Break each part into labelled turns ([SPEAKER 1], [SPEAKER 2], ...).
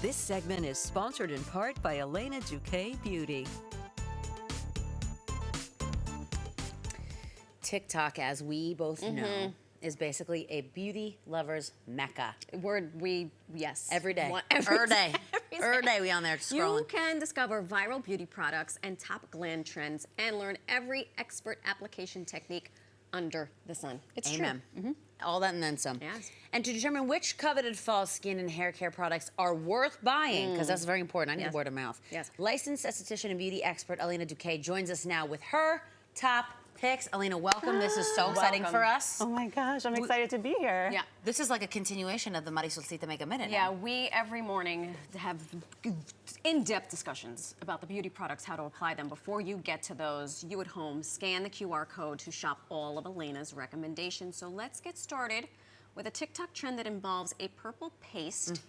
[SPEAKER 1] This segment is sponsored in part by Elena Duque Beauty.
[SPEAKER 2] TikTok, as we both know, is basically a beauty lover's mecca.
[SPEAKER 3] Yes.
[SPEAKER 2] Every day.
[SPEAKER 3] Every day.
[SPEAKER 2] Every day we on there scrolling.
[SPEAKER 3] You can discover viral beauty products and top glam trends and learn every expert application technique under the sun. It's
[SPEAKER 2] Amen.
[SPEAKER 3] true.
[SPEAKER 2] All that and then some.
[SPEAKER 3] Yes.
[SPEAKER 2] And to determine which coveted fall skin and hair care products are worth buying, because that's very important. I need word of mouth.
[SPEAKER 3] Yes.
[SPEAKER 2] Licensed esthetician and beauty expert Elena Duque joins us now with her top picks. Elena, welcome. This is so exciting for us.
[SPEAKER 4] Oh my gosh, I'm excited to be here.
[SPEAKER 3] Yeah.
[SPEAKER 2] This is like a continuation of the Marisolcita Make a Minute.
[SPEAKER 3] Yeah,
[SPEAKER 2] now.
[SPEAKER 3] we every morning have in-depth discussions about the beauty products, how to apply them. Before you get to those, you at home, scan the QR code to shop all of Elena's recommendations. So let's get started with a TikTok trend that involves a purple paste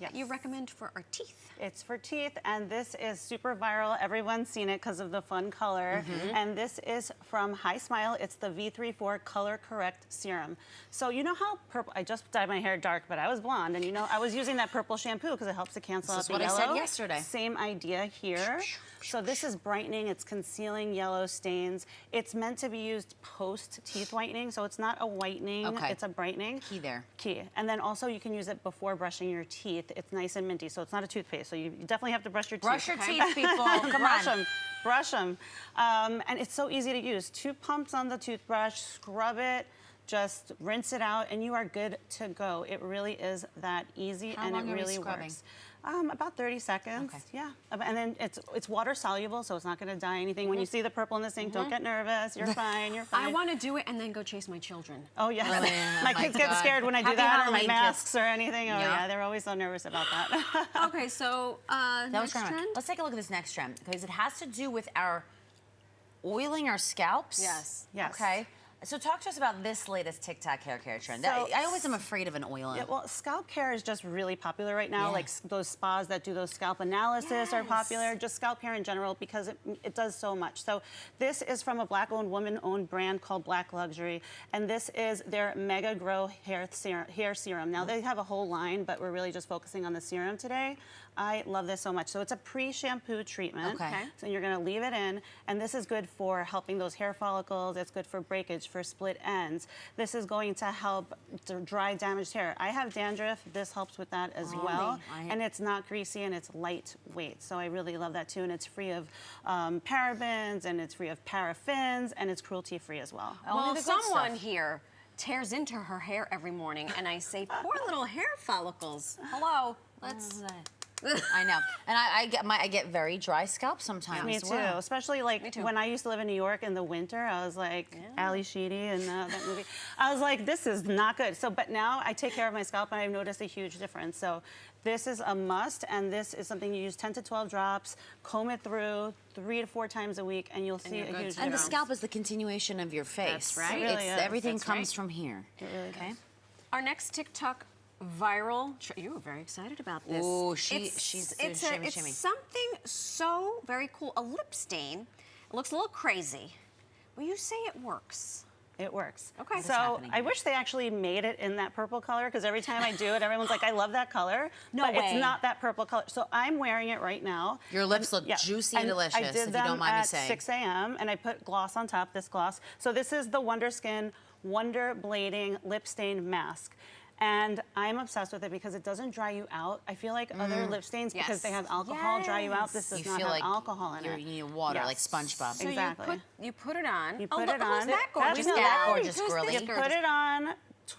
[SPEAKER 3] that you recommend for our teeth.
[SPEAKER 4] It's for teeth, and this is super viral. Everyone's seen it because of the fun color. And this is from Hismile. It's the V34 Color Correct Serum. So you know how purple, I just dyed my hair dark, but I was blonde, and you know, I was using that purple shampoo because it helps to cancel out the yellow.
[SPEAKER 2] This is what I said yesterday.
[SPEAKER 4] Same idea here. So this is brightening, it's concealing yellow stains. It's meant to be used post teeth whitening, so it's not a whitening, it's a brightening.
[SPEAKER 2] Key there.
[SPEAKER 4] Key. And then also you can use it before brushing your teeth. It's nice and minty, so it's not a toothpaste. So you definitely have to brush your teeth.
[SPEAKER 2] Brush your teeth, people. Come
[SPEAKER 4] brush
[SPEAKER 2] on.
[SPEAKER 4] them. Brush them. And it's so easy to use. 2 pumps on the toothbrush, scrub it, just rinse it out, and you are good to go. It really is that easy, and it really works. About 30 seconds, yeah. And then it's water soluble, so it's not gonna dye anything. When you see the purple in the sink, don't get nervous. You're fine, you're fine.
[SPEAKER 3] I want to do it and then go chase my children.
[SPEAKER 4] Oh, yeah.
[SPEAKER 2] Really?
[SPEAKER 4] My kids get scared when I do
[SPEAKER 2] Happy
[SPEAKER 4] that, or
[SPEAKER 2] Halloween,
[SPEAKER 4] my
[SPEAKER 2] kids.
[SPEAKER 4] masks or anything. Oh, yeah, they're always so nervous about that.
[SPEAKER 3] Okay, so next trend?
[SPEAKER 2] Let's take a look at this next trend, because it has to do with our oiling our scalps.
[SPEAKER 3] Yes.
[SPEAKER 4] Yes.
[SPEAKER 2] Okay. So talk to us about this latest TikTok hair care trend.
[SPEAKER 4] So-
[SPEAKER 2] I always am afraid of an oil.
[SPEAKER 4] Yeah, well, scalp care is just really popular right now.
[SPEAKER 2] Yeah.
[SPEAKER 4] Like those spas that do those scalp analysis are popular. Just scalp care in general, because it does so much. So this is from a Black-owned, woman-owned brand called BLAQ Luxury, and this is their Mega Grow Hair Serum. Now they have a whole line, but we're really just focusing on the serum today. I love this so much. So it's a pre-shampoo treatment.
[SPEAKER 2] Okay.
[SPEAKER 4] So you're gonna leave it in, and this is good for helping those hair follicles. It's good for breakage, for split ends. This is going to help to dry damaged hair. I have dandruff. This helps with that as well. And it's not greasy, and it's lightweight. So I really love that too. And it's free of parabens, and it's free of paraffins, and it's cruelty-free as well.
[SPEAKER 3] Well, someone here tears into her hair every morning, and I say, poor little hair follicles. Hello, let's...
[SPEAKER 2] I know, and I get very dry scalp sometimes.
[SPEAKER 4] Me
[SPEAKER 2] as
[SPEAKER 4] too,
[SPEAKER 2] well.
[SPEAKER 4] especially like when I used to live in New York in the winter. I was like Ali Sheedy in that movie. I was like, this is not good. So, but now I take care of my scalp, and I've noticed a huge difference. So this is a must, and this is something you use 10 to 12 drops, comb it through 3 to 4 times a week, and you'll see a huge difference.
[SPEAKER 2] And the scalp is the continuation of your face.
[SPEAKER 3] That's right.
[SPEAKER 4] It really is.
[SPEAKER 2] Everything comes from here.
[SPEAKER 4] It really does.
[SPEAKER 3] Our next TikTok viral. You were very excited about this.
[SPEAKER 2] Oh, she's
[SPEAKER 3] it's something so very cool. A lip stain. It looks a little crazy, but you say it works.
[SPEAKER 4] It works.
[SPEAKER 3] Okay.
[SPEAKER 4] So I wish they actually made it in that purple color, because every time I do it, everyone's like, I love that color.
[SPEAKER 3] No
[SPEAKER 4] but
[SPEAKER 3] way.
[SPEAKER 4] It's not that purple color. So I'm wearing it right now.
[SPEAKER 2] Your lips look juicy and delicious,
[SPEAKER 4] I did
[SPEAKER 2] if
[SPEAKER 4] them
[SPEAKER 2] you don't mind me
[SPEAKER 4] at
[SPEAKER 2] saying.
[SPEAKER 4] 6 a.m. and I put gloss on top, this gloss. So this is the Wonderskin Wonder Blading Lip Stain Mask. And I'm obsessed with it because it doesn't dry you out. I feel like other lip stains, because they have alcohol, dry you out. This does not have alcohol in it.
[SPEAKER 2] You need water, like SpongeBob.
[SPEAKER 3] So
[SPEAKER 4] exactly.
[SPEAKER 3] you put it on.
[SPEAKER 4] You put it on.
[SPEAKER 3] Who's that gorgeous?
[SPEAKER 2] Who's that gorgeous girly?
[SPEAKER 4] You put it on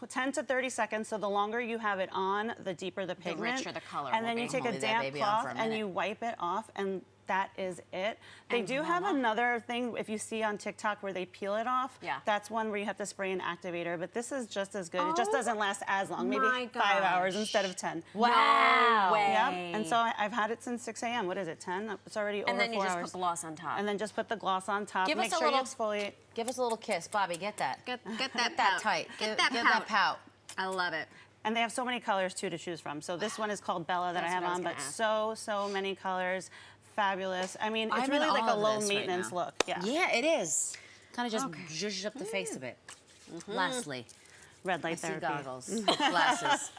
[SPEAKER 4] 10 to 30 seconds, so the longer you have it on, the deeper the pigment.
[SPEAKER 3] richer the color
[SPEAKER 4] And
[SPEAKER 3] will
[SPEAKER 4] then you
[SPEAKER 3] be.
[SPEAKER 4] take
[SPEAKER 2] Leave
[SPEAKER 4] a
[SPEAKER 2] that
[SPEAKER 4] damp
[SPEAKER 2] baby on
[SPEAKER 4] cloth
[SPEAKER 2] for a
[SPEAKER 4] and
[SPEAKER 2] minute.
[SPEAKER 4] you wipe it off, and that is it. They
[SPEAKER 3] And
[SPEAKER 4] do have another thing, if you see on TikTok, where they peel it off.
[SPEAKER 3] Yeah.
[SPEAKER 4] That's one where you have to spray an activator, but this is just as good. It just
[SPEAKER 3] Oh
[SPEAKER 4] doesn't last as long, maybe
[SPEAKER 3] my
[SPEAKER 4] 5 hours
[SPEAKER 3] gosh.
[SPEAKER 4] instead of 10.
[SPEAKER 2] Wow.
[SPEAKER 3] No way.
[SPEAKER 4] Yep. And so I've had it since 6 a.m. What is it, 10? It's already over 4 hours.
[SPEAKER 3] And then you just put gloss on top.
[SPEAKER 4] And then just put the gloss on top.
[SPEAKER 2] Give
[SPEAKER 4] Make
[SPEAKER 2] us a
[SPEAKER 4] sure
[SPEAKER 2] little-
[SPEAKER 4] you exfoliate.
[SPEAKER 2] Give us a little kiss, Bobby. Get that.
[SPEAKER 3] Get
[SPEAKER 2] Get
[SPEAKER 3] that
[SPEAKER 2] that
[SPEAKER 3] pout.
[SPEAKER 2] tight.
[SPEAKER 3] Get
[SPEAKER 2] Give that pout.
[SPEAKER 3] I love it.
[SPEAKER 4] And they have so many colors too to choose from. So this one is called Bella that I
[SPEAKER 3] That's
[SPEAKER 4] have
[SPEAKER 3] what I was
[SPEAKER 4] on, but
[SPEAKER 3] gonna ask.
[SPEAKER 4] so many colors. Fabulous. I mean, it's
[SPEAKER 2] I'm in
[SPEAKER 4] really like
[SPEAKER 2] awe
[SPEAKER 4] a
[SPEAKER 2] of
[SPEAKER 4] low
[SPEAKER 2] this right
[SPEAKER 4] maintenance
[SPEAKER 2] now.
[SPEAKER 4] look. Yeah.
[SPEAKER 2] Yeah, it is. Kind of just zhuzhes up the face a bit. Lastly,
[SPEAKER 4] red light
[SPEAKER 2] I see
[SPEAKER 4] therapy.
[SPEAKER 2] goggles, glasses.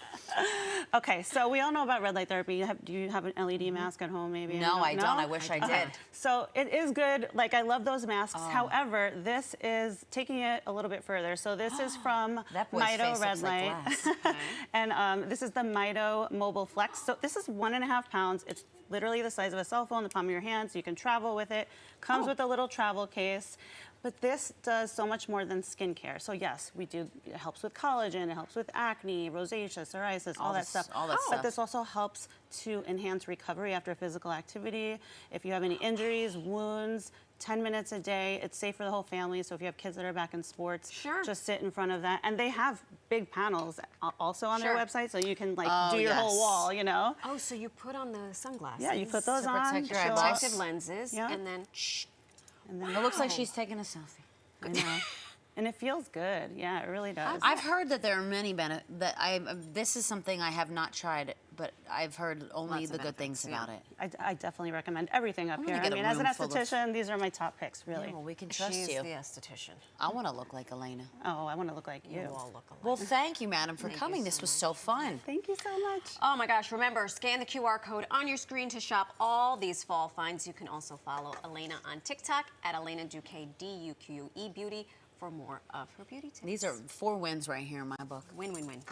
[SPEAKER 4] Okay, so we all know about red light therapy. Do you have an LED mask at home maybe?
[SPEAKER 2] No, I don't. I wish I did.
[SPEAKER 4] So it is good. Like, I love those masks. However, this is taking it a little bit further. So this is from
[SPEAKER 2] That boy's face looks like
[SPEAKER 4] Mitoredlight.
[SPEAKER 2] glass.
[SPEAKER 4] And this is the Mito Mobile Flex. So this is 1.5 pounds. It's literally the size of a cell phone, the palm of your hand, so you can travel with it. Comes with a little travel case. But this does so much more than skincare. So yes, it helps with collagen, it helps with acne, rosacea, psoriasis, all that stuff. But this also helps to enhance recovery after physical activity. If you have any injuries, wounds, 10 minutes a day. It's safe for the whole family. So if you have kids that are back in sports, just sit in front of that. And they have big panels also on their website, so you can like do your whole wall, you know?
[SPEAKER 3] Oh, so you put on the sunglasses.
[SPEAKER 4] Yeah, you put those on.
[SPEAKER 2] protect your eyeballs.
[SPEAKER 3] Protective lenses, and then
[SPEAKER 4] And then
[SPEAKER 2] It looks like she's taking a selfie.
[SPEAKER 4] I know. And it feels good. Yeah, it really does.
[SPEAKER 2] I've heard that there are many benefits. This is something I have not tried, but I've heard only the good things about it.
[SPEAKER 4] I definitely recommend everything up here. I
[SPEAKER 2] get a
[SPEAKER 4] mean, as an
[SPEAKER 2] room full of-
[SPEAKER 4] esthetician, these are my top picks, really.
[SPEAKER 2] Yeah, well, we can trust
[SPEAKER 3] she's
[SPEAKER 2] you.
[SPEAKER 3] the esthetician.
[SPEAKER 2] I want to look like Elena.
[SPEAKER 4] Oh, I want to look like you.
[SPEAKER 3] You all look alike.
[SPEAKER 2] Well, thank you, madam, for coming. This was so fun.
[SPEAKER 4] Thank you so much.
[SPEAKER 3] Oh my gosh, remember, scan the QR code on your screen to shop all these fall finds. You can also follow Elena on TikTok at Elena Duque, D-U-Q-E Beauty, for more of her beauty tips.
[SPEAKER 2] These are 4 wins right here in my book.
[SPEAKER 3] Win, win, win.